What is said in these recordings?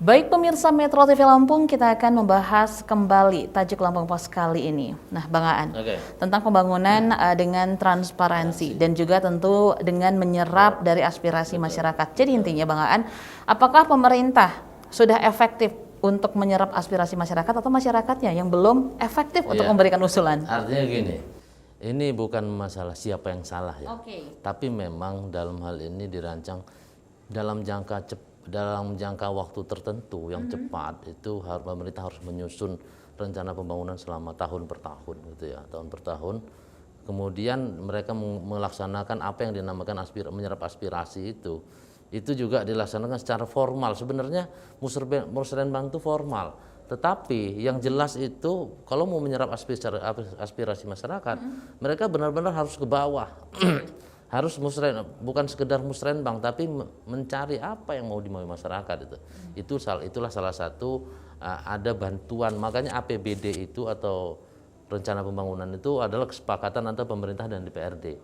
Baik pemirsa Metro TV Lampung, kita akan membahas kembali tajuk Lampung Pos kali ini. Nah, Bang Aan, tentang pembangunan dengan transparansi dan juga tentu dengan menyerap dari aspirasi masyarakat. Jadi intinya Bang Aan, apakah pemerintah sudah efektif untuk menyerap aspirasi masyarakat atau masyarakatnya yang belum efektif untuk memberikan usulan? Artinya gini, ini bukan masalah siapa yang salah ya, tapi memang dalam hal ini dirancang dalam jangka waktu tertentu yang cepat. Itu pemerintah harus menyusun rencana pembangunan selama tahun per tahun gitu ya, tahun per tahun. Kemudian mereka melaksanakan apa yang dinamakan menyerap aspirasi itu juga dilaksanakan secara formal. Sebenarnya musrenbang itu formal, tetapi yang jelas itu kalau mau menyerap aspirasi masyarakat, mereka benar-benar harus ke bawah. Harus bukan sekedar musrenbang, tapi mencari apa yang mau dimaui masyarakat itu. Itulah salah satu ada bantuan. Makanya APBD itu atau rencana pembangunan itu adalah kesepakatan antara pemerintah dan DPRD.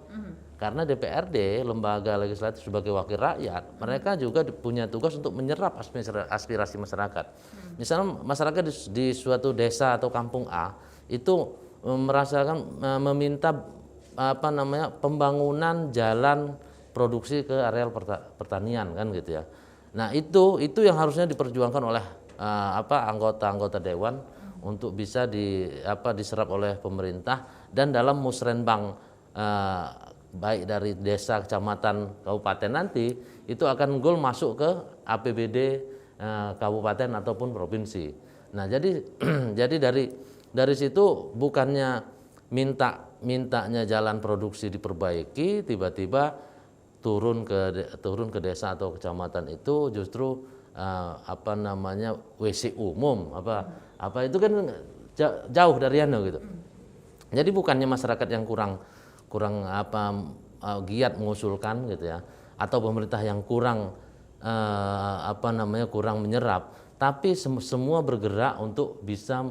Karena DPRD, lembaga legislatif sebagai wakil rakyat, mereka juga punya tugas untuk menyerap aspirasi masyarakat. Misalnya masyarakat di suatu desa atau kampung A itu meminta pembangunan jalan produksi ke areal pertanian kan gitu ya. Nah, itu yang harusnya diperjuangkan oleh anggota-anggota dewan untuk bisa diserap oleh pemerintah, dan dalam musrenbang baik dari desa, kecamatan, kabupaten nanti itu akan goal masuk ke APBD kabupaten ataupun provinsi. Nah, jadi jadi dari situ bukannya mintanya jalan produksi diperbaiki, tiba-tiba turun ke desa atau kecamatan itu justru WC umum apa itu kan jauh dari gitu. Jadi bukannya masyarakat yang kurang giat mengusulkan gitu ya, atau pemerintah yang kurang kurang menyerap, tapi semua bergerak untuk bisa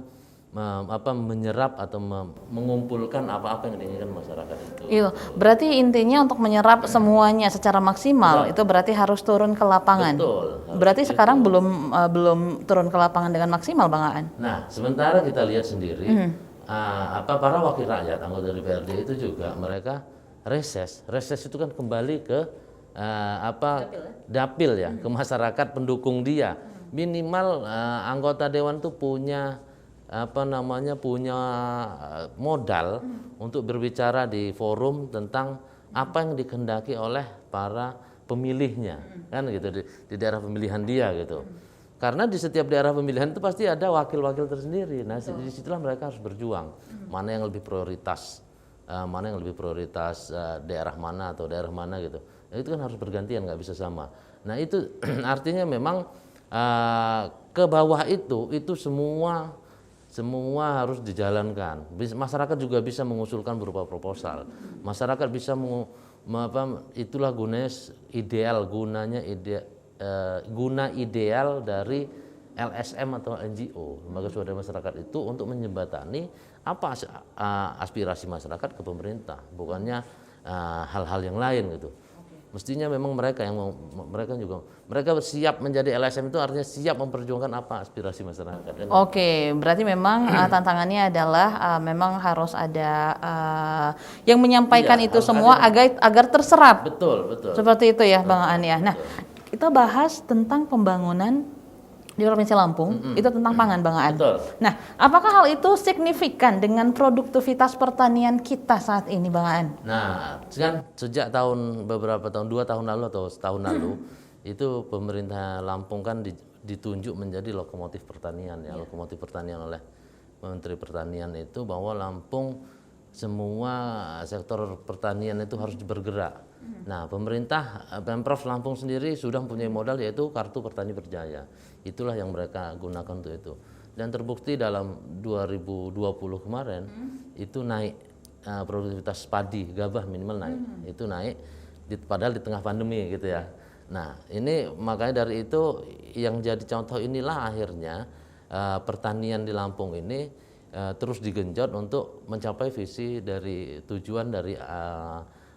menyerap atau mengumpulkan apa-apa yang diinginkan masyarakat itu. Iya, berarti intinya untuk menyerap semuanya secara maksimal itu berarti harus turun ke lapangan. Betul. Berarti sekarang belum turun ke lapangan dengan maksimal, Bang Aan. Nah, sementara kita lihat sendiri para wakil rakyat anggota DPRD itu juga mereka reses itu kan kembali ke dapil ya, ke masyarakat pendukung dia. Minimal anggota dewan itu punya modal untuk berbicara di forum tentang apa yang dikehendaki oleh para pemilihnya kan gitu, di daerah pemilihan dia gitu. Karena di setiap daerah pemilihan itu pasti ada wakil-wakil tersendiri. Nah, disitulah mereka harus berjuang mana yang lebih prioritas, daerah mana atau daerah mana gitu. Nah, itu kan harus bergantian, nggak bisa sama. Nah, itu artinya memang ke bawah itu semua harus dijalankan. Masyarakat juga bisa mengusulkan berupa proposal. Masyarakat bisa itulah guna ideal dari LSM atau NGO, lembaga swadaya masyarakat itu, untuk menjembatani apa aspirasi masyarakat ke pemerintah, bukannya hal-hal yang lain gitu. Mestinya memang mereka siap menjadi LSM, itu artinya siap memperjuangkan apa aspirasi masyarakat. Oke, berarti memang tantangannya adalah memang harus ada yang menyampaikan itu semua agar terserap. Betul. Seperti itu ya, Bang Aan ya. Nah, kita bahas tentang pembangunan di Provinsi Lampung, itu tentang pangan, Bang Aan. Betul. Nah, apakah hal itu signifikan dengan produktivitas pertanian kita saat ini, Bang Aan? Nah, kan sejak 2 tahun lalu atau setahun lalu, itu pemerintah Lampung kan ditunjuk menjadi lokomotif pertanian ya, lokomotif pertanian oleh Menteri Pertanian itu, bahwa Lampung semua sektor pertanian itu harus bergerak. Nah, Pemprov Lampung sendiri sudah mempunyai modal, yaitu Kartu Petani Berjaya. Itulah yang mereka gunakan untuk itu. Dan terbukti dalam 2020 kemarin itu naik produktivitas padi gabah minimal naik. Itu naik padahal di tengah pandemi gitu ya. Nah, ini makanya dari itu yang jadi contoh inilah akhirnya pertanian di Lampung ini terus digenjot untuk mencapai visi dari tujuan dari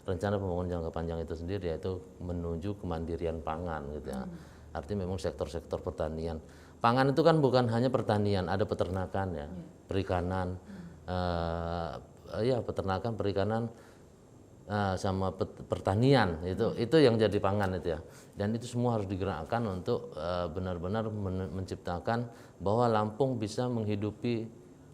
rencana pembangunan jangka panjang itu sendiri, yaitu menuju kemandirian pangan gitu ya. Artinya memang sektor-sektor pertanian. pangan itu kan bukan hanya pertanian, ada peternakan ya, perikanan, peternakan, perikanan, sama pertanian itu yang jadi pangan itu ya. Dan itu semua harus digerakkan untuk benar-benar menciptakan bahwa Lampung bisa menghidupi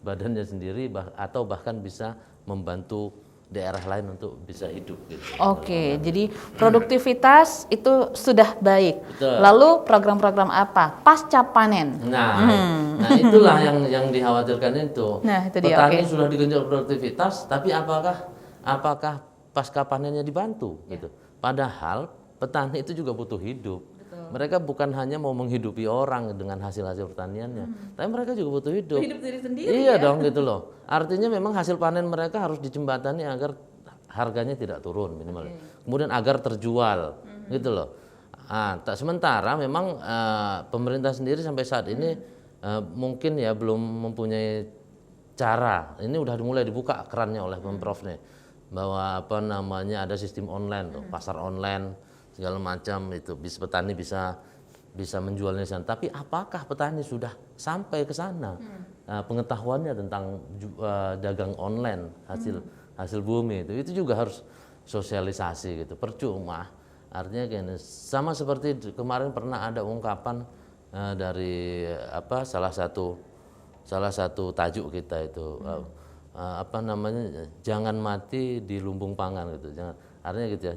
badannya sendiri atau bahkan bisa membantu daerah lain untuk bisa hidup gitu. Oke, jadi produktivitas itu sudah baik. Betul. Lalu program-program apa pasca panen? Nah itulah yang dikhawatirkan itu. Nah, itu dia. Petani sudah digenjot produktivitas, tapi apakah pasca panennya dibantu gitu. Padahal petani itu juga butuh hidup. Mereka bukan hanya mau menghidupi orang dengan hasil-hasil pertaniannya, tapi mereka juga butuh hidup. Hidup diri sendiri. Iya dong gitu loh. Artinya memang hasil panen mereka harus dijembatani agar harganya tidak turun minimal. Kemudian agar terjual gitu loh. Sementara memang pemerintah sendiri sampai saat ini mungkin ya belum mempunyai cara. Ini udah mulai dibuka kerannya oleh Pemprov nih, bahwa ada sistem online tuh, pasar online segala macam itu, petani bisa menjualnya di sana. Tapi apakah petani sudah sampai ke sana pengetahuannya tentang dagang online hasil bumi itu juga harus sosialisasi gitu. Percuma, artinya gini, sama seperti kemarin pernah ada ungkapan dari salah satu tajuk kita itu jangan mati di lumbung pangan gitu. Artinya gitu ya,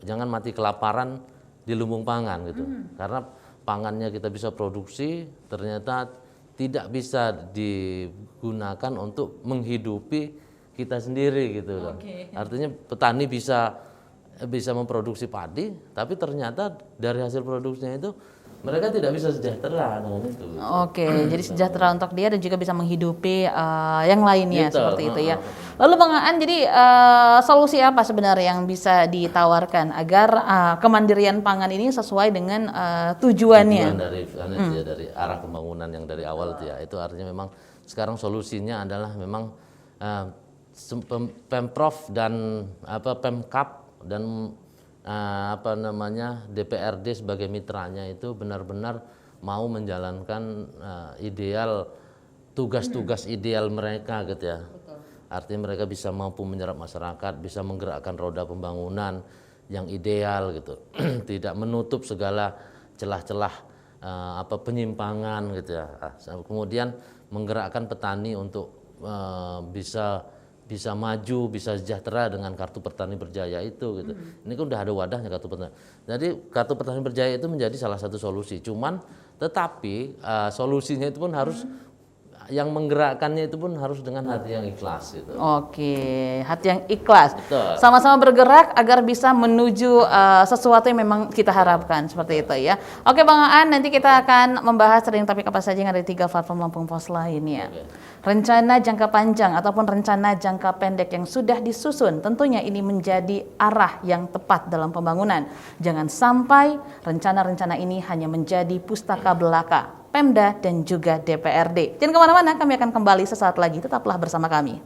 jangan mati kelaparan di lumbung pangan gitu. Karena pangannya kita bisa produksi, ternyata tidak bisa digunakan untuk menghidupi kita sendiri gitu loh. Artinya petani bisa memproduksi padi, tapi ternyata dari hasil produksinya itu mereka tidak bisa sejahtera dengan itu. Oke, jadi sejahtera untuk dia dan juga bisa menghidupi yang lainnya gitu, seperti itu ya. Lalu Bang Aan, jadi solusi apa sebenarnya yang bisa ditawarkan agar kemandirian pangan ini sesuai dengan tujuannya? Tujuan dari arah pembangunan yang dari awal itu artinya memang sekarang solusinya adalah memang Pemprov dan Pemkab dan DPRD sebagai mitranya itu benar-benar mau menjalankan tugas-tugas ideal mereka gitu ya. Artinya mereka bisa mampu menyerap masyarakat, bisa menggerakkan roda pembangunan yang ideal gitu. Tidak menutup segala celah-celah penyimpangan gitu ya. Kemudian menggerakkan petani untuk bisa maju, bisa sejahtera dengan kartu petani berjaya itu gitu. Ini kan udah ada wadahnya kartu petani. Jadi kartu petani berjaya itu menjadi salah satu solusi. Tetapi solusinya itu pun harus yang menggerakkannya itu pun harus dengan hati yang ikhlas gitu. Oke, hati yang ikhlas. Betul. Sama-sama bergerak agar bisa menuju sesuatu yang memang kita harapkan, seperti itu ya. Oke Bang Aan, nanti kita akan membahas topik apa saja yang ada di 3 platform Lampung Pos lainnya. Rencana jangka panjang ataupun rencana jangka pendek yang sudah disusun, tentunya ini menjadi arah yang tepat dalam pembangunan. Jangan sampai rencana-rencana ini hanya menjadi pustaka belaka Pemda dan juga DPRD. Jangan kemana-mana, kami akan kembali sesaat lagi. Tetaplah bersama kami.